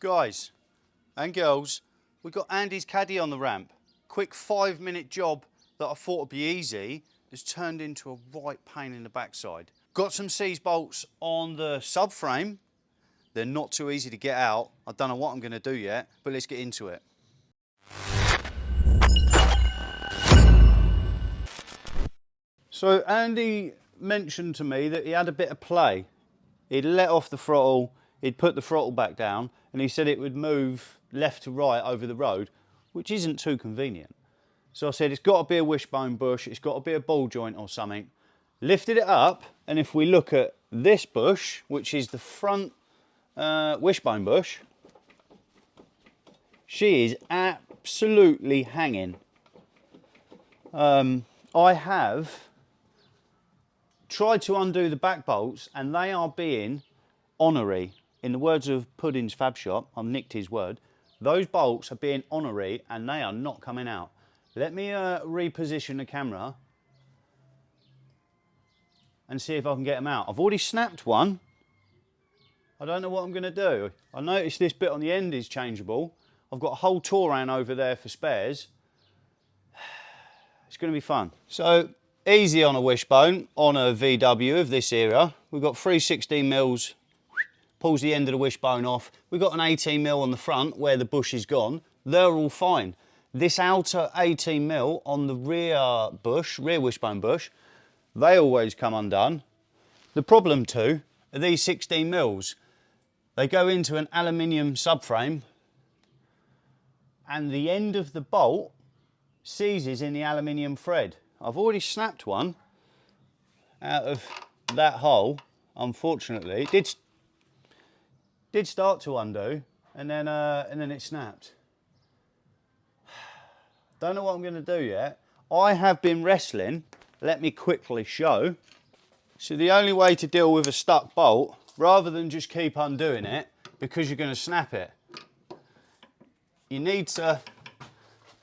Guys and girls, we got Andy's Caddy on the ramp. Quick 5-minute job that I thought would be easy has turned into a right pain in the backside. Got some seize bolts on the subframe. They're not too easy to get out. I don't know what I'm going to do yet, but let's get into it. So Andy mentioned to me that he had a bit of play. He'd let off the throttle, he'd put the throttle back down, and he said it would move left to right over the road, which isn't too convenient. So I said, it's got to be a wishbone bush, it's got to be a ball joint or something. Lifted it up, and if we look at this bush, which is the front wishbone bush, she is absolutely hanging. I have tried to undo the back bolts and they are being honorary. In the words of Pudding's Fab Shop, I've nicked his word, those bolts are being honorary and they are not coming out. Let me reposition the camera and see if I can get them out. I've already snapped one. I don't know what I'm going to do. I noticed this bit on the end is changeable. I've got a whole Touran over there for spares. It's going to be fun. So easy on a wishbone, on a VW of this era. We've got 316 mils, pulls the end of the wishbone off. We've got an 18 mil on the front where the bush is gone. They're all fine. This outer 18 mil on the rear bush, rear wishbone bush, they always come undone. The problem too are these 16 mils. They go into an aluminium subframe and the end of the bolt seizes in the aluminium thread. I've already snapped one out of that hole, unfortunately. It did start to undo and then it snapped. Don't know what I'm going to do yet. I have been wrestling. Let me quickly show. So the only way to deal with a stuck bolt, rather than just keep undoing it because you're going to snap it, you need to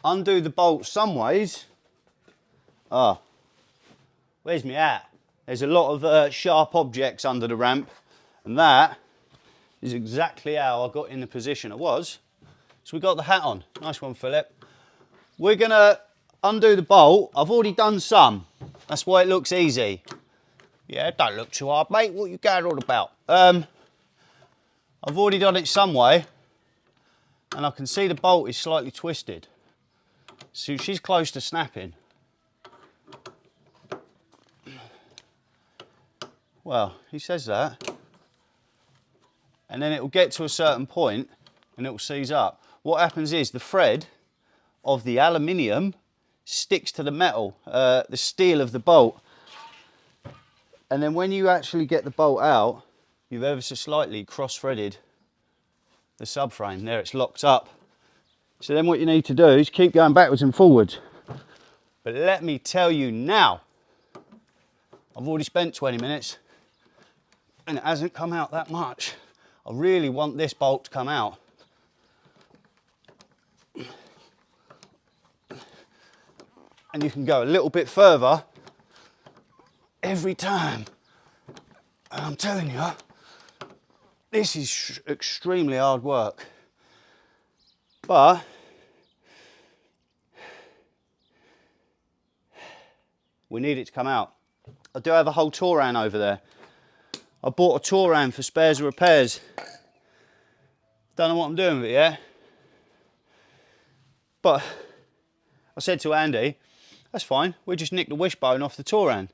undo the bolt some ways. Ah, where's my hat? There's a lot of sharp objects under the ramp, and that is exactly how I got in the position I was. So we got the hat on. Nice one, Philip. We're going to undo the bolt. I've already done some. That's why it looks easy. Yeah, don't look too hard, mate. What you going on about? I've already done it some way, and I can see the bolt is slightly twisted. So she's close to snapping. Well, he says that. And then it will get to a certain point and it will seize up. What happens is the thread of the aluminium sticks to the metal, the steel of the bolt. And then when you actually get the bolt out, you've ever so slightly cross-threaded the subframe. There, it's locked up. So then what you need to do is keep going backwards and forwards. But let me tell you now, I've already spent 20 minutes and it hasn't come out that much. I really want this bolt to come out. And you can go a little bit further every time. And I'm telling you, this is extremely hard work. But we need it to come out. I do have a whole Touran over there. I bought a Touran for spares and repairs. Don't know what I'm doing with it yet. But I said to Andy, that's fine, we'll just nick the wishbone off the Touran,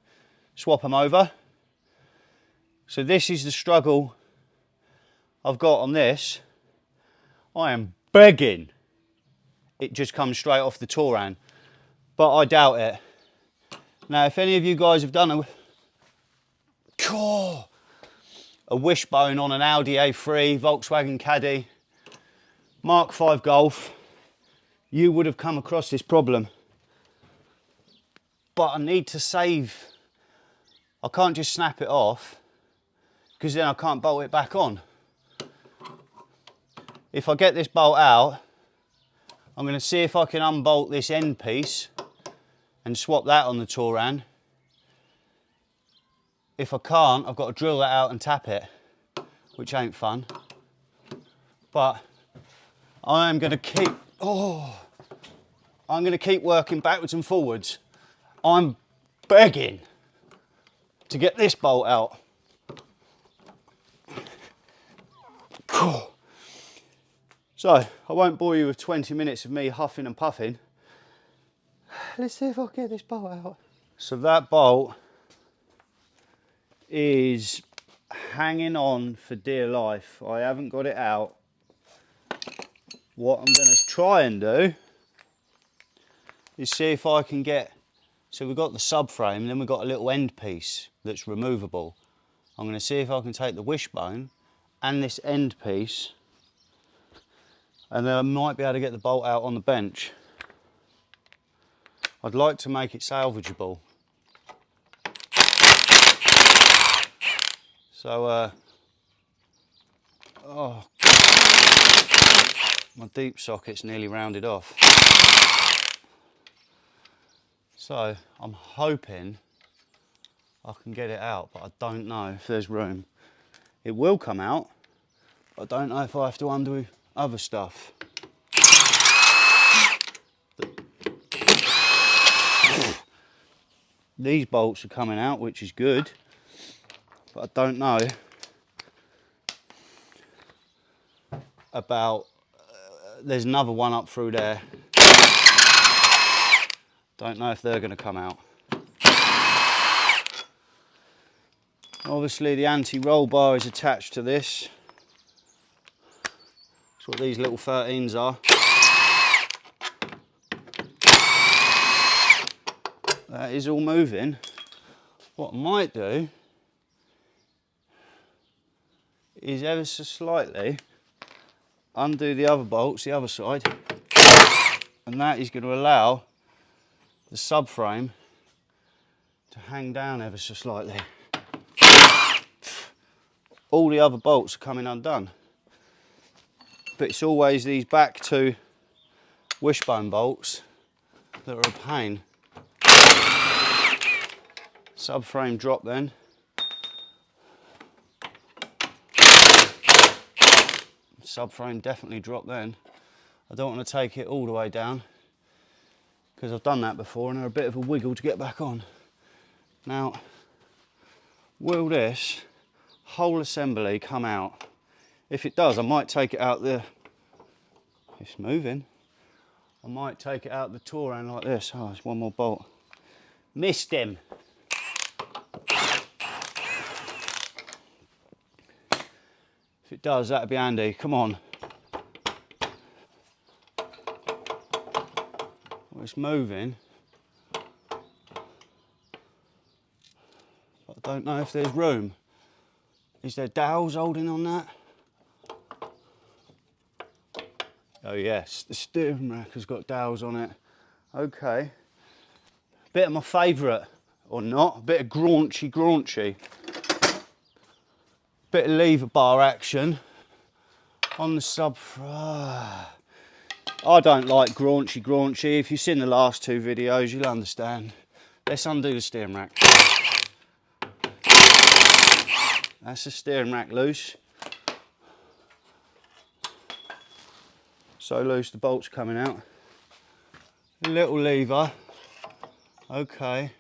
swap them over. So this is the struggle I've got on this. I am begging it just comes straight off the Touran, but I doubt it. Now, if any of you guys have done a wishbone on an Audi A3, Volkswagen Caddy, Mark V Golf, you would have come across this problem. But I need to save. I can't just snap it off because then I can't bolt it back on. If I get this bolt out, I'm going to see if I can unbolt this end piece and swap that on the Touran. If I can't, I've got to drill that out and tap it, which ain't fun. But I am going to keep, I'm going to keep working backwards and forwards. I'm begging to get this bolt out. So, I won't bore you with 20 minutes of me huffing and puffing. Let's see if I can get this bolt out. So that bolt is hanging on for dear life. I haven't got it out. What I'm going to try and do is see if I can get, so we've got the subframe, then we've got a little end piece that's removable. I'm going to see if I can take the wishbone and this end piece, and then I might be able to get the bolt out on the bench. I'd like to make it salvageable. So, oh, my deep socket's nearly rounded off. So, I'm hoping I can get it out, but I don't know if there's room. It will come out, but I don't know if I have to undo other stuff. These bolts are coming out, which is good, but I don't know about, there's another one up through there. Don't know if they're going to come out. Obviously the anti-roll bar is attached to this. That's what these little 13s are. That is all moving. What I might do is ever so slightly undo the other bolts, the other side, and that is going to allow the subframe to hang down ever so slightly. All the other bolts are coming undone, but it's always these back two wishbone bolts that are a pain. Subframe drop then. Subframe definitely drop then. I don't want to take it all the way down because I've done that before and they're a bit of a wiggle to get back on. Now, will this whole assembly come out? If it does, I might take it out the, it's moving. I might take it out the Touran like this. Oh, there's one more bolt. Missed him. If it does, that'd be handy. Come on. Well, it's moving. But I don't know if there's room. Is there dowels holding on that? Oh yes, the steering rack has got dowels on it. Okay. Bit of my favourite, or not, a bit of graunchy. Bit of lever bar action on the subframe. I don't like graunchy. If you've seen the last two videos, you'll understand. Let's undo the steering rack. That's the steering rack loose. So loose, the bolt's coming out. A little lever. Okay,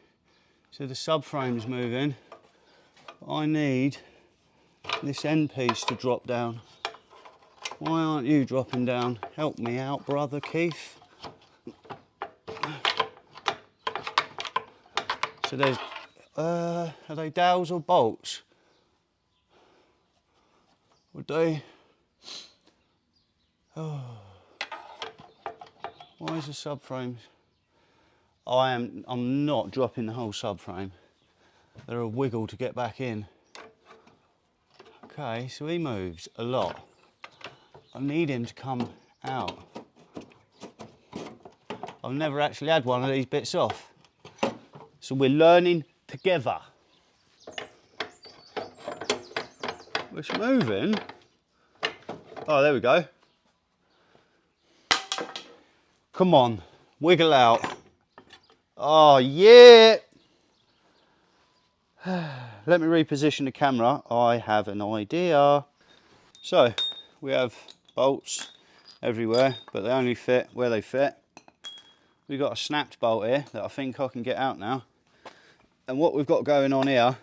so the subframe's moving. I need this end piece to drop down. Why aren't you dropping down? Help me out, brother Keith. So there's, are they dowels or bolts? Would they? Oh. Why is the subframe? I'm not dropping the whole subframe. They're a wiggle to get back in. Okay, so he moves a lot. I need him to come out. I've never actually had one of these bits off. So we're learning together. It's moving. Oh, there we go. Come on, wiggle out. Oh, yeah. Let me reposition the camera. I have an idea. So, we have bolts everywhere, but they only fit where they fit. We've got a snapped bolt here that I think I can get out now. And what we've got going on here,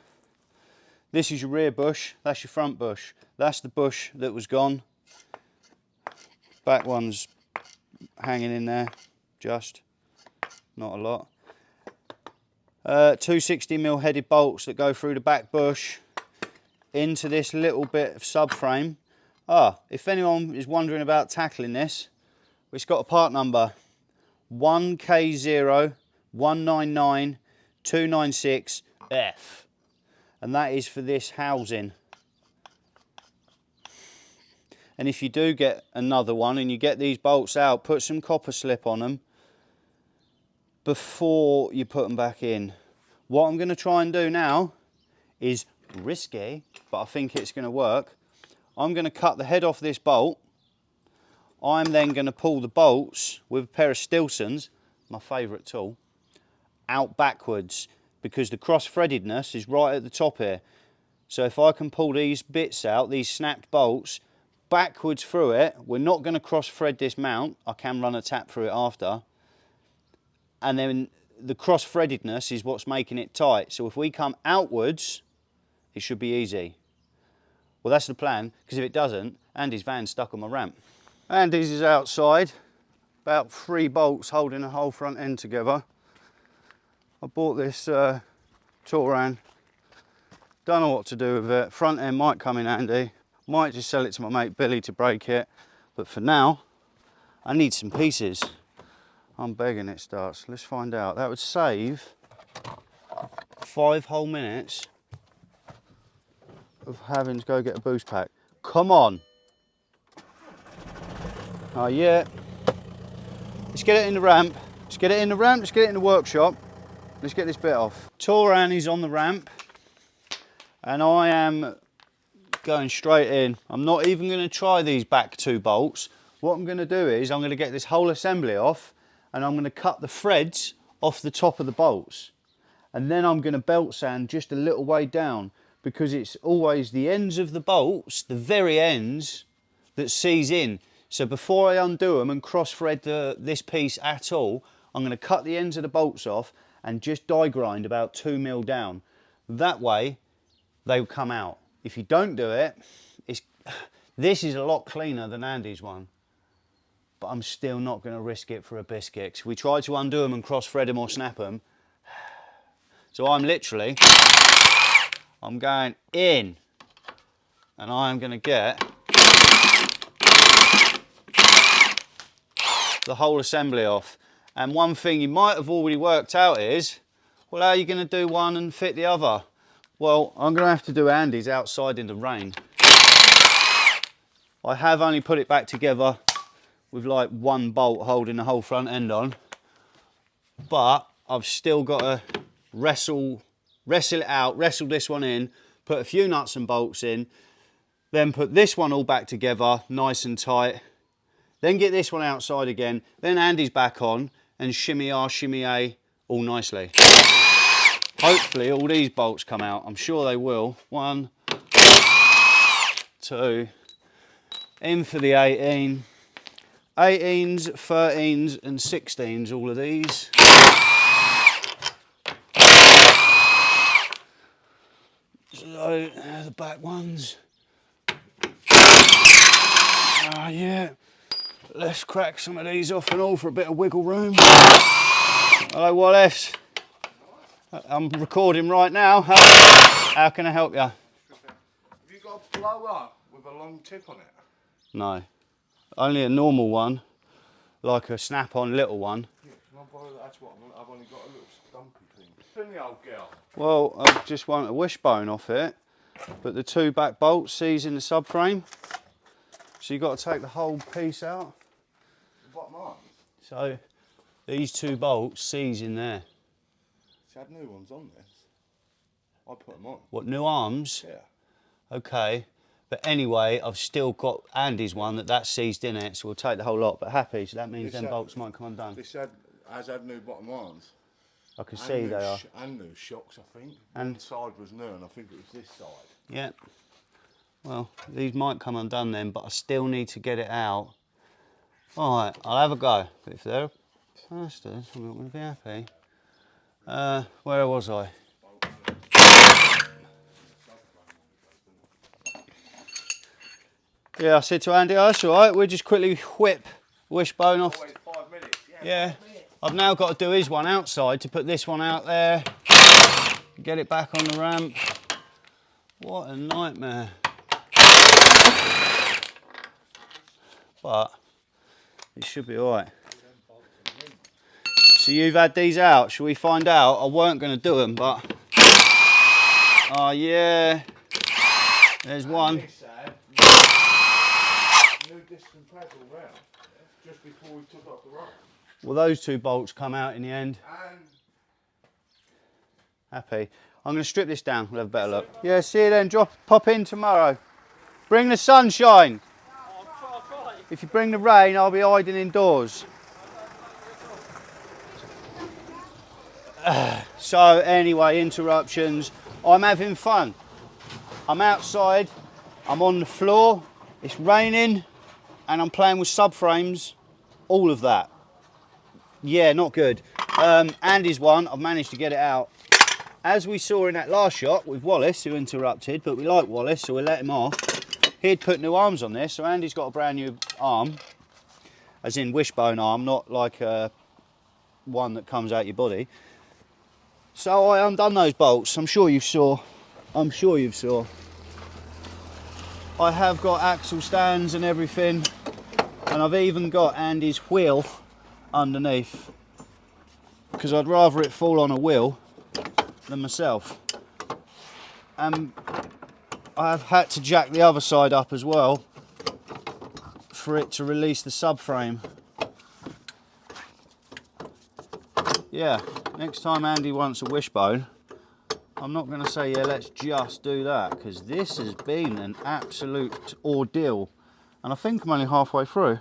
this is your rear bush, that's your front bush. That's the bush that was gone. Back one's hanging in there, just, not a lot. 260mm headed bolts that go through the back bush into this little bit of subframe. If anyone is wondering about tackling this, it's got a part number 1K0199296F, and that is for this housing. And if you do get another one and you get these bolts out, put some copper slip on them before you put them back in. What I'm going to try and do now is risky, but I think it's going to work. I'm going to cut the head off this bolt. I'm then going to pull the bolts with a pair of Stilsons, my favourite tool, out backwards, because the cross-threadedness is right at the top here. So if I can pull these bits out, these snapped bolts, backwards through it, we're not going to cross-thread this mount. I can run a tap through it after. And then the cross-threadedness is what's making it tight. So if we come outwards, it should be easy. Well, that's the plan, because if it doesn't, Andy's van's stuck on my ramp. Andy's is outside, about 3 bolts holding the whole front end together. I bought this Touran, don't know what to do with it. Front end might come in handy, might just sell it to my mate Billy to break it, but for now, I need some pieces. I'm begging it starts. Let's find out. That would save 5 whole minutes of having to go get a boost pack. Come on. Oh yeah. Let's get it in the ramp. Let's get it in the ramp. Let's get it in the workshop. Let's get this bit off. Touran is on the ramp, and I am going straight in. I'm not even going to try these back 2 bolts. What I'm going to do is I'm going to get this whole assembly off, and I'm going to cut the threads off the top of the bolts, and then I'm going to belt sand just a little way down, because it's always the ends of the bolts, the very ends, that seize in. So before I undo them and cross thread this piece at all, I'm going to cut the ends of the bolts off and just die grind about 2mm down. That way they will come out. If you don't do it, this is a lot cleaner than Andy's one, but I'm still not going to risk it for a biscuit. So we try to undo them and cross thread them or snap them. So I'm going in, and I'm going to get the whole assembly off. And one thing you might have already worked out is, well, how are you going to do one and fit the other? Well, I'm going to have to do Andy's outside in the rain. I have only put it back together with like 1 bolt holding the whole front end on, but I've still got to wrestle it out, wrestle this one in, put a few nuts and bolts in, then put this one all back together nice and tight, then get this one outside again, then Andy's back on, and shimmy R, shimmy A, all nicely. Hopefully all these bolts come out. I'm sure they will. 1, 2, in for the 18. 18s, 13s and 16s, all of these. So, the back ones. Yeah. Let's crack some of these off and all for a bit of wiggle room. Hello Wallace. I'm recording right now. How can I help you? Have you got a blower with a long tip on it? No. Only a normal one. Like a snap-on little one. Yeah, can I borrow that? That's what I've only got a little stumpy thing. Spin the old girl. Well, I just want a wishbone off it, but the 2 back bolts seize in the subframe. So you've got to take the whole piece out. What mine? So these 2 bolts seize in there. She had new ones on this. I put them on. What, new arms? Yeah. Okay. But anyway, I've still got Andy's one that's seized in it, so we'll take the whole lot. But happy, so that means them bolts might come undone. This has had new bottom arms. I can see they are. And new shocks, I think. And one side was new, and I think it was this side. Yeah. Well, these might come undone then, but I still need to get it out Alright, I'll have a go. But if they're bastards, I'm not going to be happy. Where was I? Yeah, I said to Andy, oh, that's alright, we'll just quickly whip wishbone off. Wait 5 minutes. Yeah. 5 minutes. I've now got to do his one outside to put this one out there. Get it back on the ramp. What a nightmare. But it should be alright. So you've had these out, shall we find out? I weren't going to do them, but... Oh yeah, there's one. New distant pads all round, just before we took off the rock. Well, those two bolts come out in the end. And Happy. I'm going to strip this down, we'll have a better look. Yeah, see you then, pop in tomorrow. Bring the sunshine. If you bring the rain, I'll be hiding indoors. So anyway, interruptions. I'm having fun. I'm outside, I'm on the floor, it's raining, and I'm playing with subframes, all of that. Yeah, not good. Andy's one, I've managed to get it out. As we saw in that last shot with Wallace, who interrupted, but we like Wallace, so we let him off. He'd put new arms on this, so Andy's got a brand new arm, as in wishbone arm, not like one that comes out your body. So I undone those bolts, I'm sure you saw. I have got axle stands and everything, and I've even got Andy's wheel underneath, because I'd rather it fall on a wheel than myself. I've had to jack the other side up as well for it to release the subframe. Yeah, next time Andy wants a wishbone, I'm not going to say, yeah, let's just do that, because this has been an absolute ordeal. And I think I'm only halfway through.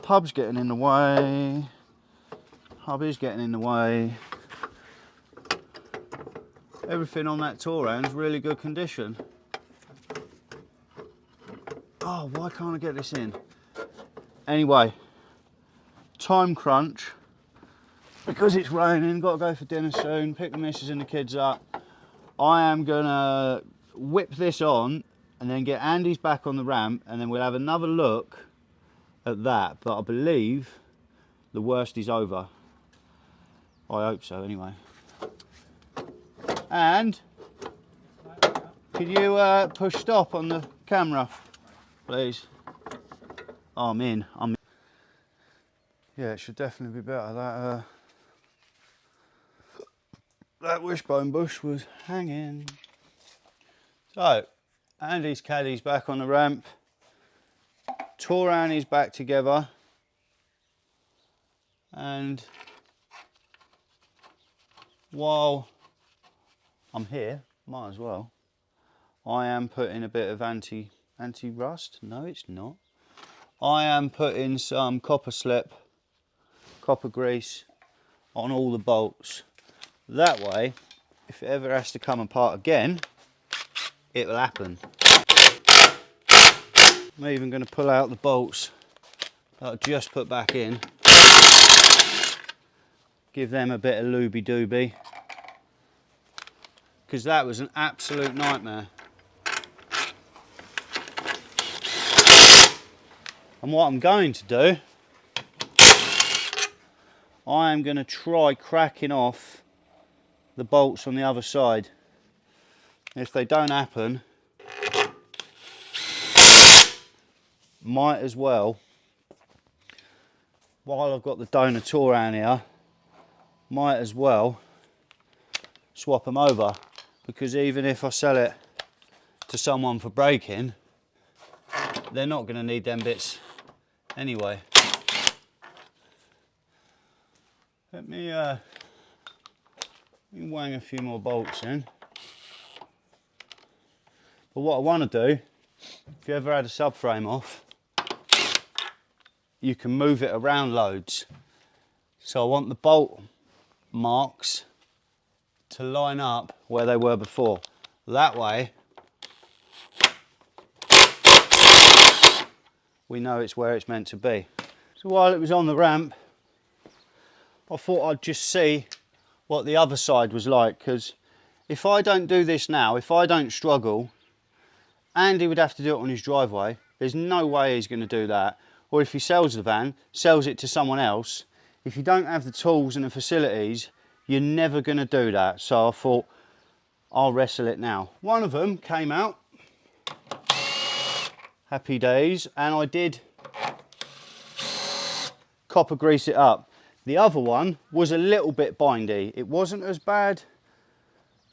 Hub's getting in the way. Hub is getting in the way. Everything on that Touran is really good condition. Oh, why can't I get this in? Anyway, time crunch. Because it's raining, got to go for dinner soon, pick the missus and the kids up. I am gonna whip this on and then get Andy's back on the ramp, and then we'll have another look at that. But I believe the worst is over. I hope so anyway. And could you push stop on the camera, please? Oh, I'm in. Yeah, it should definitely be better. That wishbone bush was hanging. So, Andy's Caddy's back on the ramp. Touran is back together. And while I'm here, might as well, I am putting a bit of anti-rust. No, it's not. I am putting some copper slip, copper grease on all the bolts. That way, if it ever has to come apart again, it will happen. I'm even going to pull out the bolts that I just put back in. Give them a bit of looby-dooby. Because that was an absolute nightmare. And what I'm going to do, I am going to try cracking off the bolts on the other side. If they don't happen, might as well, while I've got the donor Touran here, might as well swap them over, because even if I sell it to someone for breaking, they're not going to need them bits anyway. Let me wang a few more bolts in. But what I want to do, if you ever had a subframe off, you can move it around loads. So I want the bolt marks to line up where they were before. That way, we know it's where it's meant to be. So while it was on the ramp, I thought I'd just see what the other side was like, because if I don't do this now, if I don't struggle, Andy would have to do it on his driveway. There's no way he's going to do that. Or if he sells the van, sells it to someone else, if you don't have the tools and the facilities, you're never going to do that. So I thought, I'll wrestle it now. One of them came out, happy days, and I did copper grease it up. The other one was a little bit bindy. It wasn't as bad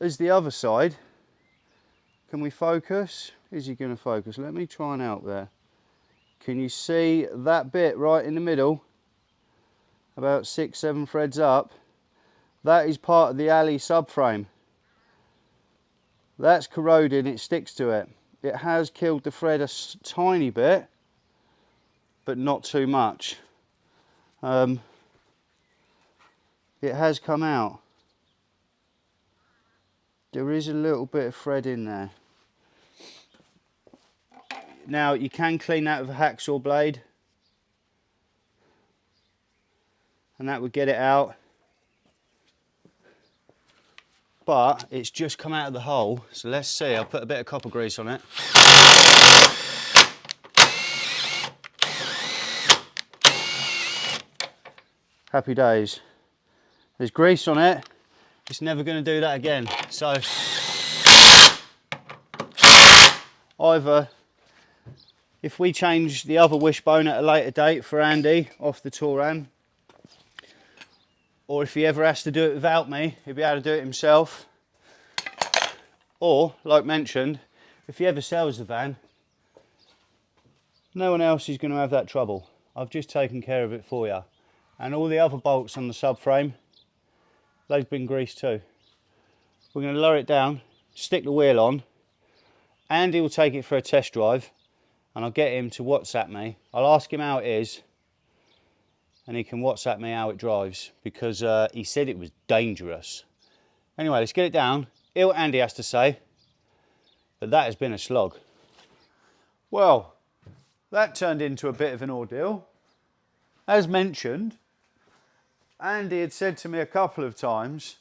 as the other side. Can we focus? Is he going to focus? Let me try and out there. Can you see that bit right in the middle? About 6-7 threads up. That is part of the alley subframe. That's corroded, it sticks to it. It has killed the thread a tiny bit, but not too much. It has come out. There is a little bit of thread in there. Now you can clean that with a hacksaw blade, and that would get it out. But it's just come out of the hole, so let's see. I'll put a bit of copper grease on it. Happy days. There's grease on it. It's never going to do that again. So either if we change the other wishbone at a later date for Andy off the Touran, or if he ever has to do it without me, he'll be able to do it himself. Or, like mentioned, if he ever sells the van, no one else is going to have that trouble. I've just taken care of it for you. And all the other bolts on the subframe, they've been greased too. We're going to lower it down, stick the wheel on. Andy will take it for a test drive, and I'll get him to WhatsApp me. I'll ask him how it is, and he can WhatsApp me how it drives, because he said it was dangerous. Anyway, let's get it down, hear what Andy has to say, but that has been a slog. Well, that turned into a bit of an ordeal. As mentioned, Andy had said to me a couple of times,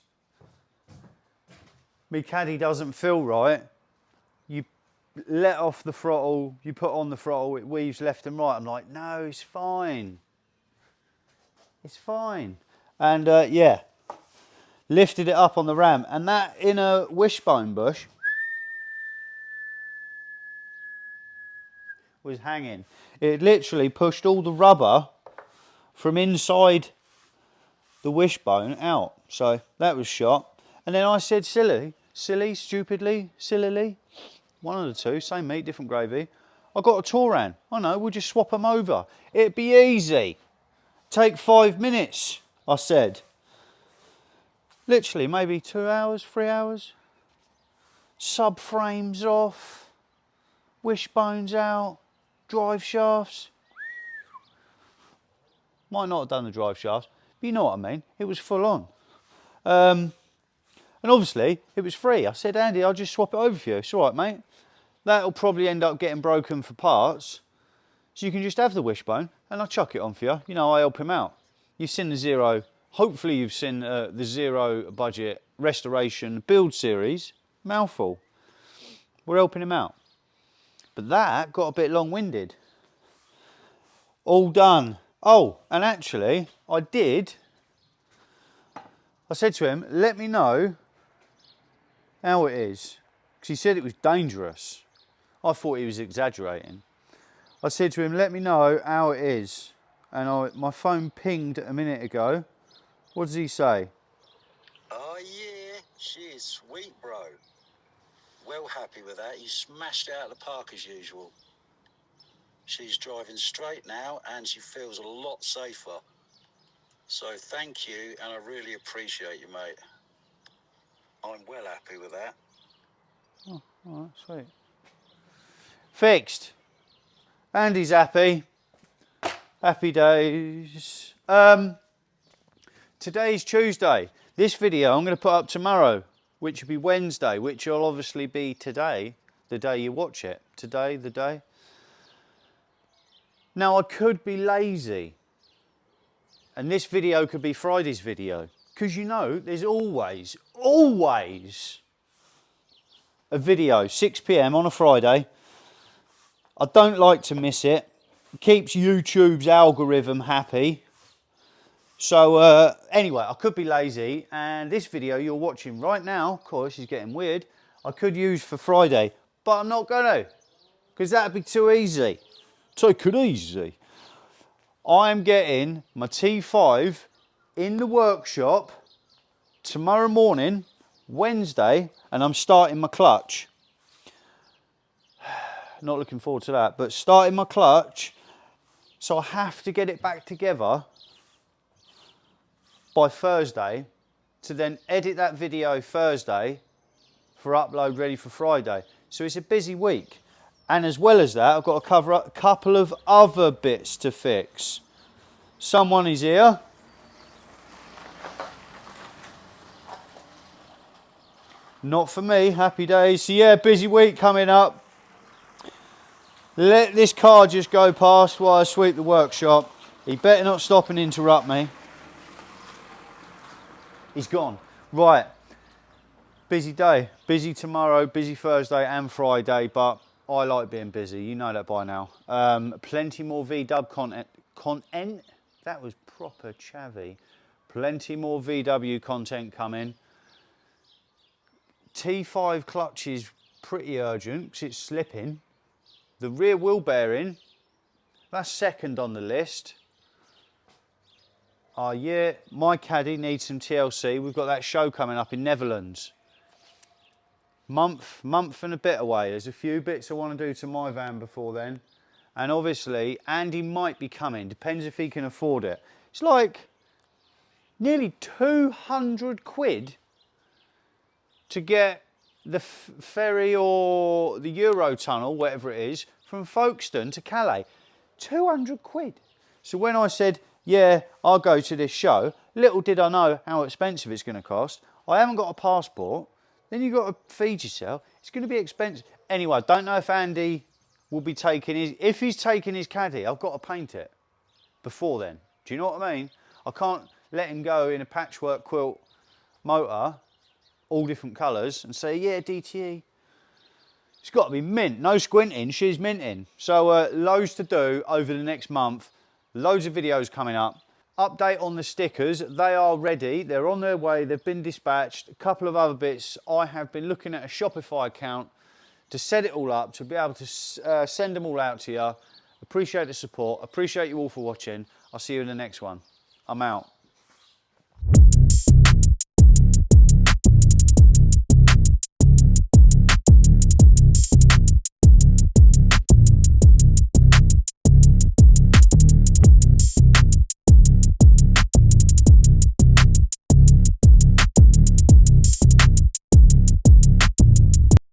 my Caddy doesn't feel right. You let off the throttle, you put on the throttle, it weaves left and right. I'm like, no, it's fine. It's fine. And yeah, lifted it up on the ramp, and that inner wishbone bush was hanging. It literally pushed all the rubber from inside the wishbone out. So that was shot. And then I said stupidly, one of the two, same meat, different gravy. I got a Touran. I know, we'll just swap them over. It'd be easy. Take 5 minutes, I said. Literally, maybe 2 hours, 3 hours. Subframes off, wishbones out, drive shafts. Might not have done the drive shafts, but you know what I mean. It was full on. And obviously, it was free. I said, Andy, I'll just swap it over for you. It's all right, mate. That'll probably end up getting broken for parts. So you can just have the wishbone, and I'll chuck it on for you. You know, I help him out. You've seen the Zero, hopefully you've seen the Zero budget restoration build series. Mouthful. We're helping him out. But that got a bit long-winded. All done. Oh, and actually, I said to him, let me know how it is. Because he said it was dangerous. I thought he was exaggerating. I said to him, let me know how it is. And my phone pinged a minute ago. What does he say? Oh yeah, she is sweet, bro. Well happy with that. You smashed it out of the park as usual. She's driving straight now and she feels a lot safer. So thank you, and I really appreciate you, mate. I'm well happy with that. Oh, all right, sweet. Fixed. Andy's happy. Happy days. Today's Tuesday. This video I'm going to put up tomorrow, which will be Wednesday, which will obviously be today, the day you watch it. Today, the day. Now, I could be lazy And this video could be Friday's video. Because you know, there's always a video, 6 PM on a Friday. I don't like to miss it. It keeps YouTube's algorithm happy. So anyway, I could be lazy, and this video you're watching right now, of course, is getting weird, I could use for Friday, but I'm not going to, because that'd be too easy. Take it easy. I'm getting my T5 in the workshop tomorrow morning, Wednesday, and I'm starting my clutch. Not looking forward to that, but starting my clutch, so I have to get it back together by Thursday to then edit that video Thursday for upload ready for Friday. So it's a busy week. And as well as that, I've got to cover up a couple of other bits to fix. Someone is here. Not for me, happy days. So yeah, busy week coming up. Let this car just go past while I sweep the workshop. He better not stop and interrupt me. He's gone. Right, busy day, busy tomorrow, busy Thursday and Friday, but I like being busy, you know that by now. Plenty more VW content, that was proper chavvy. Plenty more VW content coming. T5 clutch is pretty urgent because it's slipping. The rear wheel bearing, that's second on the list. Oh yeah, my Caddy needs some TLC. We've got that show coming up in Netherlands. Month and a bit away. There's a few bits I want to do to my van before then. And obviously, Andy might be coming. Depends if he can afford it. It's like nearly 200 quid to get the ferry or the Eurotunnel, whatever it is, from Folkestone to Calais. 200 quid. So when I said, yeah, I'll go to this show, little did I know how expensive it's going to cost. I haven't got a passport. Then you've got to feed yourself. It's going to be expensive. Anyway, I don't know if Andy will be taking his... If he's taking his Caddy, I've got to paint it before then. Do you know what I mean? I can't let him go in a patchwork quilt motor, all different colours, and say, yeah, DTE. It's got to be mint. No squinting, she's minting. So loads to do over the next month. Loads of videos coming up. Update on the stickers. They are ready. They're on their way. They've been dispatched. A couple of other bits. I have been looking at a Shopify account to set it all up, to be able to send them all out to you. Appreciate the support. Appreciate you all for watching. I'll see you in the next one. I'm out.